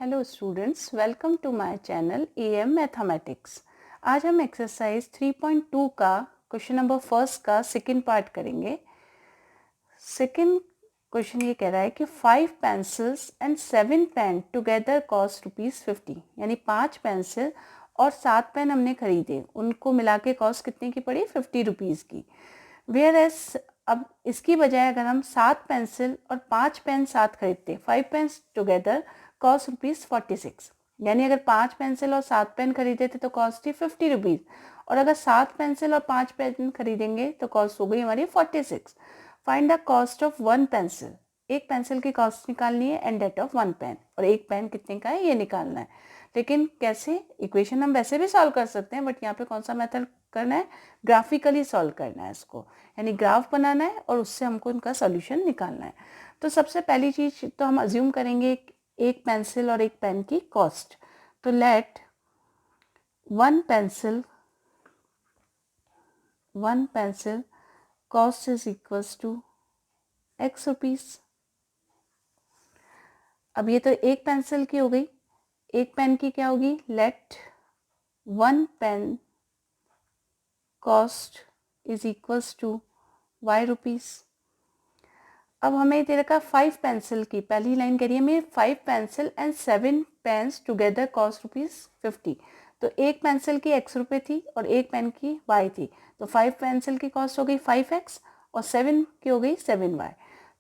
Hello students, welcome to my channel AM mathematics. आज हम exercise 3.2 का क्वेश्चन नंबर फर्स्ट का सेकंड पार्ट करेंगे। सेकंड क्वेश्चन ये कह रहा है कि 5 pencils and 7 pen together cost ₹50, यानी 5 पेंसिल और 7 पेन हमने खरीदे, उनको मिला के कॉस्ट कितने की पड़ी? ₹50 की। वेयर एज अब इसकी बजाय अगर हम 7 पेंसिल और 5 पेन साथ खरीदते, 5 पेन्स टुगेदर कॉस्ट ₹46, यानी अगर 5 पेंसिल और 7 पेन खरीदे थे तो कॉस्ट थी ₹50, और अगर 7 पेंसिल और 5 पेन खरीदेंगे तो कॉस्ट हो गई हमारी 46। Find the cost of 1 pencil, एक पेंसिल की कॉस्ट निकालनी है, एंड डेट ऑफ 1 पेन, और एक पेन कितने का है ये निकालना है। लेकिन कैसे? इक्वेशन हम वैसे भी सॉल्व कर सकते हैं, बट यहाँ पे कौन सा मेथड करना है? ग्राफिकली सॉल्व करना है इसको, यानी ग्राफ बनाना है और उससे हमको इनका सॉल्यूशन निकालना है। तो सबसे पहली चीज तो हम अज्यूम करेंगे एक पेंसिल और एक पेन की कॉस्ट। तो let one pencil cost is equals to X rupees. अब ये तो एक पेंसिल की हो गई, एक पेन की क्या होगी? Let one pen cost is equals to Y rupees. अब हमें दे रखा 5 पेंसिल की, पहली लाइन कह रही है मैं 5 pencil and 7 pens together cost ₹50। तो एक पेंसिल की X रुपये थी और एक पेन की Y थी, तो 5 पेंसिल की कॉस्ट हो गई 5X और 7 की हो गई 7Y।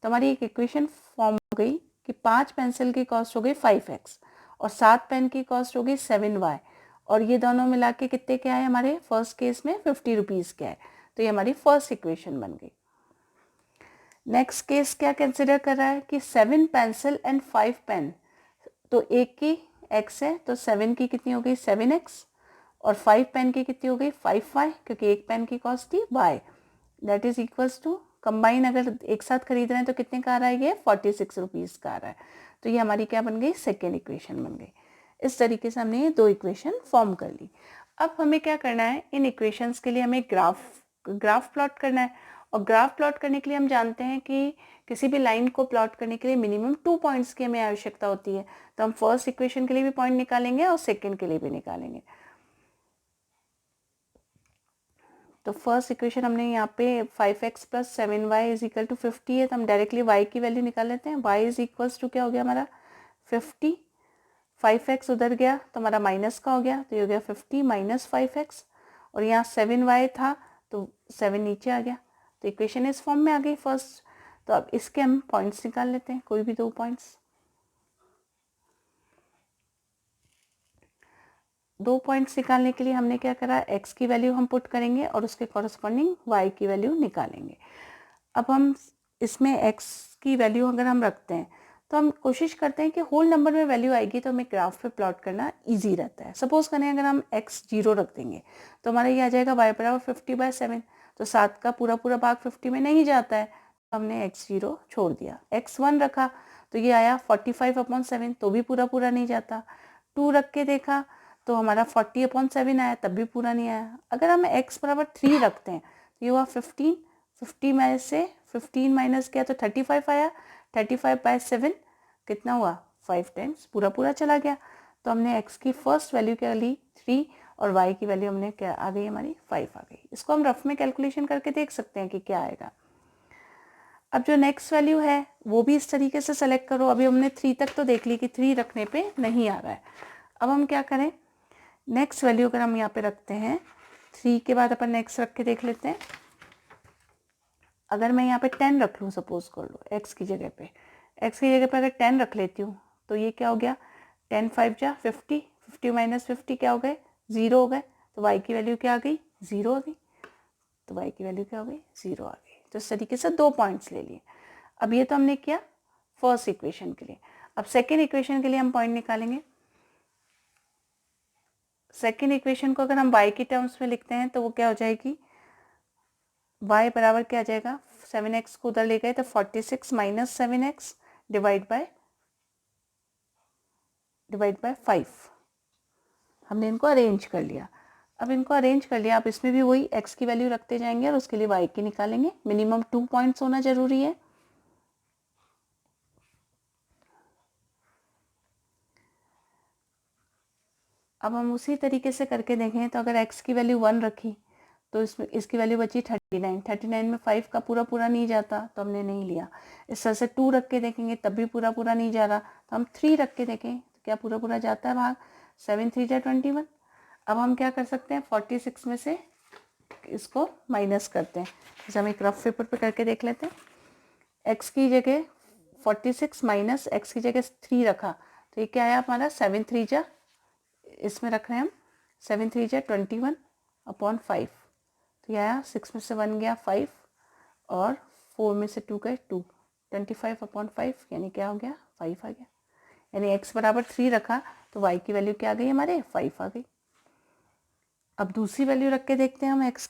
तो हमारी एक इक्वेशन फॉर्म हो गई कि 5 पेंसिल की कॉस्ट हो गई 5X और 7 पेन की कॉस्ट हो गई 7Y, और ये दोनों मिला के कितने के आए हमारे? फर्स्ट केस में ₹50 के आए। तो ये हमारी फर्स्ट इक्वेशन बन गई। नेक्स्ट केस क्या कंसिडर कर रहा है कि 7 पेंसिल एंड 5 पेन, तो एक की x है तो 7 की कितनी हो गई? 7x, और 5 पेन की कितनी हो गई? 5y, क्योंकि एक पेन की कॉस्ट थी y। That is equals to, combine अगर एक साथ खरीद रहे हैं तो कितने का आ रहा है? ये ₹46 का आ रहा है। तो ये हमारी क्या बन गई? सेकेंड इक्वेशन बन गई। इस तरीके से हमने ये दो इक्वेशन फॉर्म कर ली। अब हमें क्या करना है? इन इक्वेशंस के लिए हमें ग्राफ प्लॉट करना है, और ग्राफ प्लॉट करने के लिए हम जानते हैं कि किसी भी लाइन को प्लॉट करने के लिए मिनिमम 2 पॉइंट्स की हमें आवश्यकता होती है। तो हम फर्स्ट इक्वेशन के लिए भी पॉइंट निकालेंगे और सेकंड के लिए भी निकालेंगे। तो फर्स्ट इक्वेशन हमने यहाँ पे 5x + 7y is equal to 50 है, तो हम डायरेक्टली y की वैल्यू निकाल लेते हैं। y इज इक्वल्स टू क्या हो गया हमारा? 50। 5x उधर गया तो हमारा माइनस का हो गया, तो ये हो गया 50 - 5x, और यहाँ 7y था तो 7 नीचे आ गया, तो इक्वेशन इस फॉर्म में आ गई फर्स्ट। तो अब इसके हम पॉइंट्स निकाल लेते हैं, कोई भी 2 पॉइंट्स। 2 पॉइंट्स निकालने के लिए हमने क्या करा? x की वैल्यू हम पुट करेंगे और उसके कॉरस्पॉन्डिंग y की वैल्यू निकालेंगे। अब हम इसमें x की वैल्यू अगर हम रखते हैं तो हम कोशिश करते हैं कि होल नंबर में वैल्यू आएगी तो हमें ग्राफ पे प्लॉट करना इजी रहता है। सपोज करें अगर हम x 0 रख देंगे तो हमारा ये आ जाएगा y = 50/7, तो 7 का पूरा भाग 50 में नहीं जाता है, तो हमने x 0 छोड़ दिया। x 1 रखा तो ये आया 45/7, तो भी पूरा नहीं जाता। 2 रख के देखा तो हमारा 40/7 आया, तब भी पूरा नहीं आया। अगर हम x = 3 रखते हैं तो ये हुआ 15, 50 में से 15 माइनस किया तो 35 आया, 35/7 कितना हुआ? 5 टाइम्स पूरा चला गया। तो हमने x की फर्स्ट वैल्यू क्या ली? 3, और y की वैल्यू हमने क्या आ गई? हमारी 5 आ गई। इसको हम रफ में कैलकुलेशन करके देख सकते हैं कि क्या आएगा। अब जो नेक्स्ट वैल्यू है वो भी इस तरीके से सेलेक्ट करो। अभी हमने 3 तक तो देख ली कि 3 रखने पे नहीं आ रहा है। अब हम क्या करें? नेक्स्ट वैल्यू अगर हम यहाँ पे रखते हैं, 3 के बाद अपन नेक्स्ट रख के देख लेते हैं। अगर मैं यहाँ पे 10 रख लूँ, सपोज कर लो x की जगह पे, अगर 10 रख लेती हूँ तो ये क्या हो गया? 10 5 जा 50, 50 - 50 क्या हो गए? 0 हो गए। तो y की वैल्यू क्या आ गई? 0 आ गई। तो y की वैल्यू क्या हो गई? 0 आ गई। तो इस तरीके से 2 पॉइंट्स ले लिए। अब ये तो हमने किया फर्स्ट इक्वेशन के लिए। अब सेकेंड इक्वेशन के लिए हम पॉइंट निकालेंगे। सेकेंड इक्वेशन को अगर हम y की टर्म्स में लिखते हैं तो वो क्या हो जाएगी? y बराबर क्या आ जाएगा? 7x को उधर ले गए तो 46 - 7x डिवाइड बाय 5। हमने इनको अरेंज कर लिया। अब इनको अरेंज कर लिया, आप इसमें भी वही x की वैल्यू रखते जाएंगे और उसके लिए y की निकालेंगे। मिनिमम 2 पॉइंट्स होना जरूरी है। अब हम उसी तरीके से करके देखें तो अगर x की वैल्यू 1 रखी तो इसकी वैल्यू बची 39। 39 में 5 का पूरा पूरा नहीं जाता तो हमने नहीं लिया। इस तरह से 2 रख के देखेंगे तब भी पूरा पूरा नहीं जा रहा तो हम 3 रख के देखें तो क्या पूरा पूरा जाता है भाग। 7 3 जा 21। अब हम क्या कर सकते हैं 46 में से इसको माइनस करते हैं। जैसे हम एक रफ पेपर पे करके देख लेते हैं। x की जगह 46 माइनस x की जगह 3 रखा तो ये क्या आया हमारा 7 3 जा, इसमें रख रहे हैं हम 7 3 जा 21 अपॉन 5। तो ये आया 6 में से 1 गया 5 और 4 में से 2 गए 2, 25 अपॉन 5 यानी क्या हो गया 5 आ गया। यानी x बराबर 3 रखा तो y की वैल्यू क्या आ गई हमारे 5 आ गई। अब दूसरी वैल्यू रख के देखते हैं हम x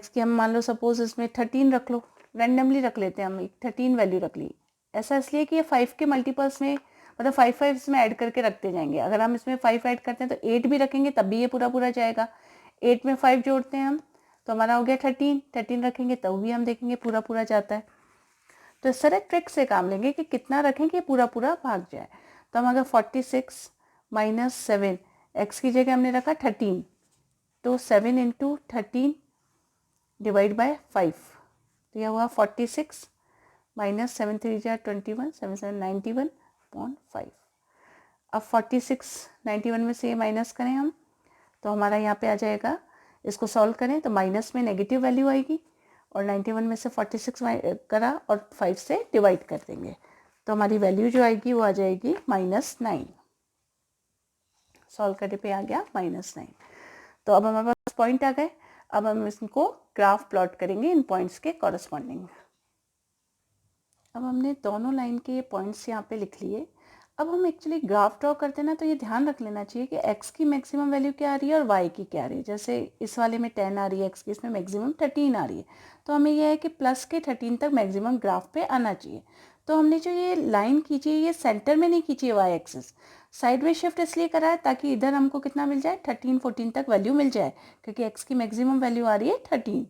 की हम मान लो सपोज इसमें 13 रख लो, रैंडमली रख लेते हैं हम, एक 13 वैल्यू रख ली। ऐसा इसलिए कि ये 5 के मल्टीपल्स में मतलब 5 5 इसमें ऐड करके रखते जाएंगे। अगर हम इसमें 5 ऐड करते हैं तो 8 भी रखेंगे तब भी ये पूरा पूरा जाएगा। 8 में 5 जोड़ते हैं हम तो हमारा हो गया 13। 13 रखेंगे तब भी हम देखेंगे पूरा पूरा जाता है। तो इस तरह ट्रिक से काम लेंगे कि कितना रखें कि पूरा पूरा भाग जाए। तो हम अगर 46 माइनस 7 एक्स की जगह हमने रखा 13 तो 7 इंटू 13 डिवाइड बाय 5 तो यह हुआ 46 माइनस 7 3 जा 21 7 7 91 अपॉन 5। अब 46 91 में से ये माइनस करें हम तो हमारा यहाँ पे आ जाएगा, इसको सॉल्व करें तो माइनस में नेगेटिव वैल्यू आएगी और 91 में से 46 करा और 5 से डिवाइड कर देंगे तो हमारी वैल्यू जो आएगी वो आ जाएगी -9। सॉल्व करने पे आ गया -9। तो अब हमारे पास पॉइंट आ गए। अब हम इसको ग्राफ प्लॉट करेंगे इन पॉइंट्स के कॉरस्पॉन्डिंग। अब हमने दोनों लाइन के पॉइंट्स यहाँ पे लिख लिए। अब हम एक्चुअली ग्राफ ड्रॉ करते हैं ना तो ये ध्यान रख लेना चाहिए कि x की मैक्सिमम वैल्यू क्या आ रही है और y की क्या आ रही है। जैसे इस वाले में 10 आ रही है x की, इसमें मैक्सिमम 13 आ रही है तो हमें यह है कि प्लस के 13 तक मैक्सिमम ग्राफ पे आना चाहिए। तो हमने जो ये लाइन खींची है ये सेंटर में नहीं खींची है y एक्सिस, साइड में शिफ्ट इसलिए करा है ताकि इधर हमको कितना मिल जाए 13 14 तक वैल्यू मिल जाए क्योंकि x की मैक्सिमम वैल्यू आ रही है 13।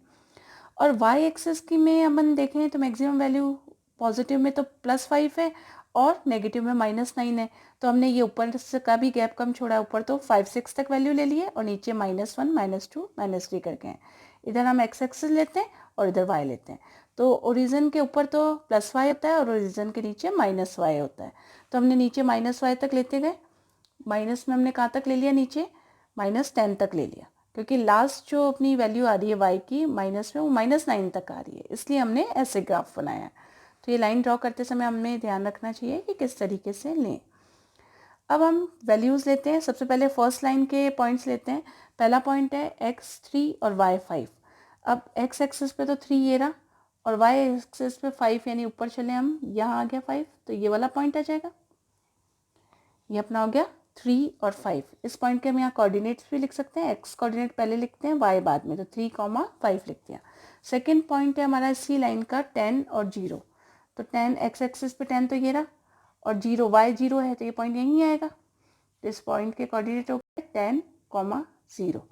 और y एक्सिस की में अपन देखें तो मैक्सिमम वैल्यू पॉजिटिव में तो +5 है और नेगेटिव में -9 है। तो हमने ये ऊपर से का भी गैप कम छोड़ा है, ऊपर तो 5 6 तक वैल्यू ले लिए और नीचे -1 -2 -3 करके हैं। इधर हम x एक्सिस लेते हैं और इधर y लेते हैं। तो ओरिजिन के ऊपर तो +y होता है और ओरिजिन के नीचे -y होता है। तो हमने नीचे -y तक लेते गए, माइनस में हमने कहाँ तक ले लिया नीचे -10 तक ले लिया क्योंकि लास्ट जो अपनी वैल्यू आ रही है y की माइनस में वो -9 तक आ रही है, इसलिए हमने ऐसे ग्राफ बनाया। तो ये लाइन ड्रॉ करते समय हमें ध्यान रखना चाहिए कि किस तरीके से लें। अब हम वैल्यूज़ लेते हैं। सबसे पहले फर्स्ट लाइन के पॉइंट्स लेते हैं। पहला पॉइंट है x3 और y5। अब x एक्सिस पे तो 3 ये रहा और y एक्सिस पे 5 यानी ऊपर चले हम, यहाँ आ गया 5 तो ये वाला पॉइंट आ जाएगा। ये अपना हो गया 3 और 5। इस पॉइंट के हम यहाँ कोऑर्डिनेट्स भी लिख सकते हैं, x कोऑर्डिनेट पहले लिखते हैं y बाद में, तो 3, 5 लिखते हैं। सेकेंड पॉइंट है हमारा इसी लाइन का 10 और 0। तो 10 x एक्सिस पे 10 तो ये रहा और 0 y 0 है तो ये पॉइंट यहीं आएगा। तो इस पॉइंट के कोऑर्डिनेट हो गए 10, 0।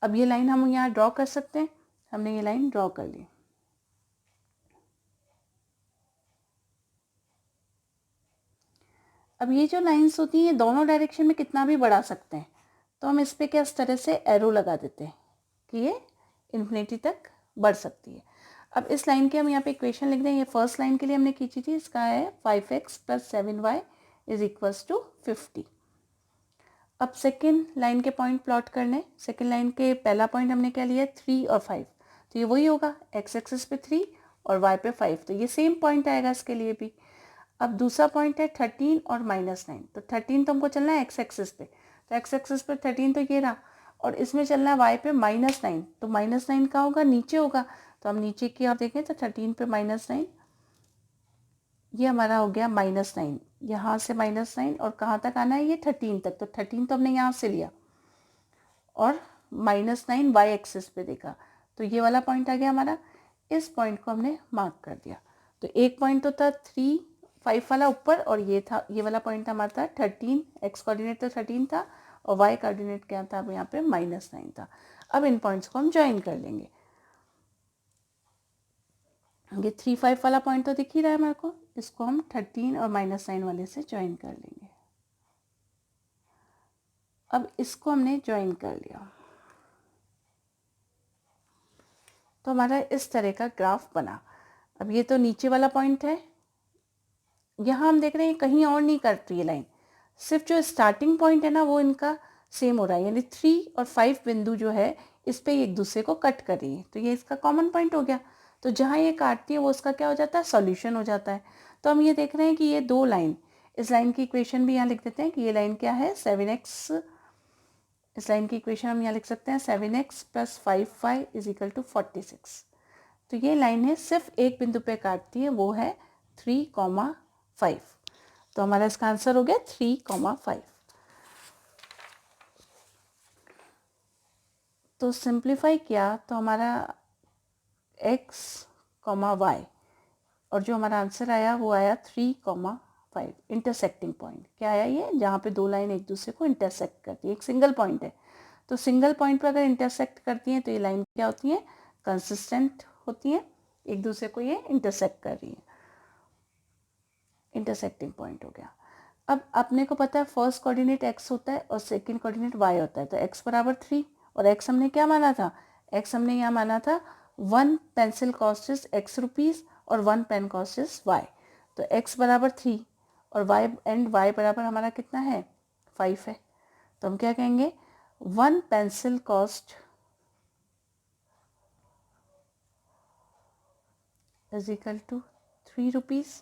अब ये लाइन हम यहाँ ड्रॉ कर सकते हैं। हमने ये लाइन ड्रॉ कर ली। अब ये जो लाइंस होती हैं दोनों डायरेक्शन में कितना भी बढ़ा सकते हैं, तो हम इस पर क्या इस तरह से एरो लगा देते हैं कि ये इन्फिनिटी तक बढ़ सकती है। अब इस लाइन के हम यहाँ पे इक्वेशन लिख दें। ये फर्स्ट लाइन के लिए हमने खींची थी, इसका है 5x + 7y = 50। अब सेकेंड लाइन के पॉइंट प्लॉट करने। सेकेंड लाइन के पहला पॉइंट हमने क्या लिया 3 और 5, तो ये वही होगा x एक्सिस पे 3 और y पे 5, तो ये सेम पॉइंट आएगा इसके लिए भी। अब दूसरा पॉइंट है 13 और -9। तो 13 तो हमको चलना है x एक्सिस पे, तो x एक्सिस पे 13 तो ये रहा और इसमें चलना है y पे -9। तो -9 कहाँ होगा नीचे होगा, तो हम नीचे की ओर देखें तो 13 पे -9 ये हमारा हो गया -9। यहाँ से -9 और कहाँ तक आना है ये 13 तक, तो 13 तो हमने यहाँ से लिया और -9 y एक्सिस पे देखा तो ये वाला पॉइंट आ गया हमारा। इस पॉइंट को हमने मार्क कर दिया। तो एक पॉइंट तो था 3 5 वाला ऊपर और ये था, ये वाला पॉइंट हमारा था 13, x कोऑर्डिनेट तो 13 था और y कोऑर्डिनेट क्या था अब यहाँ पे -9 था। अब इन पॉइंट्स को हम ज्वाइन कर लेंगे। ये 3 5 वाला पॉइंट तो दिख ही रहा है हमारे को, इसको हम 13 और -9 वाले से ज्वाइन कर लेंगे। अब इसको हमने ज्वाइन कर लिया तो हमारा इस तरह का ग्राफ बना। अब ये तो नीचे वाला पॉइंट है, यहाँ हम देख रहे हैं कहीं और नहीं कट रही है लाइन, सिर्फ जो स्टार्टिंग पॉइंट है ना वो इनका सेम हो रहा है, यानी 3 और 5 बिंदु जो है इस पे एक दूसरे को कट कर रही है, तो ये इसका कॉमन पॉइंट हो गया। तो जहाँ ये काटती है वो उसका क्या हो जाता है, सॉल्यूशन हो जाता है। तो हम ये देख रहे हैं कि ये दो लाइन, इस लाइन की इक्वेशन भी यहाँ लिख देते हैं कि ये लाइन क्या है 7x, इस लाइन की इक्वेशन हम यहाँ लिख सकते हैं 7x + 5y = 46। तो ये लाइन है सिर्फ एक बिंदु पे काटती है, वो है 3,5। तो हमारा इसका आंसर हो गया 3,5। तो सिंप्लीफाई किया तो हमारा x, y और जो हमारा आंसर आया वो आया 3,5। इंटरसेक्टिंग पॉइंट क्या आया, ये जहाँ पे दो लाइन एक दूसरे को इंटरसेक्ट करती है, एक सिंगल पॉइंट है, तो सिंगल पॉइंट पर अगर इंटरसेक्ट करती हैं तो ये लाइन क्या होती है, कंसिस्टेंट होती है, एक दूसरे को ये इंटरसेक्ट कर रही है, इंटरसेक्टिंग पॉइंट हो गया। अब अपने को पता है फर्स्ट कोऑर्डिनेट x होता है और सेकंड कोऑर्डिनेट y होता है, तो x = 3 और x हमने क्या माना था, x हमने यहाँ माना था 1 pencil cost is x rupees और 1 पेन कॉस्ट इज y। तो x = 3 और y बराबर हमारा कितना है 5 है, तो हम क्या कहेंगे 1 पेंसिल कॉस्ट = 3 रुपीज़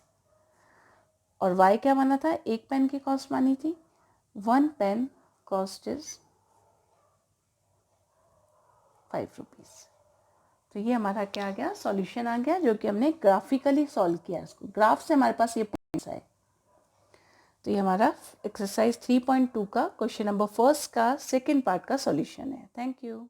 और y क्या माना था, एक पेन की कॉस्ट मानी थी, 1 पेन कॉस्ट इज 5 रुपीज़। तो ये हमारा क्या आ गया, सॉल्यूशन आ गया, जो कि हमने ग्राफिकली सॉल्व किया, इसको ग्राफ से हमारे पास ये पॉइंट्स आए। तो ये हमारा एक्सरसाइज 3.2 का क्वेश्चन नंबर 1 का सेकेंड पार्ट का सॉल्यूशन है। Thank you.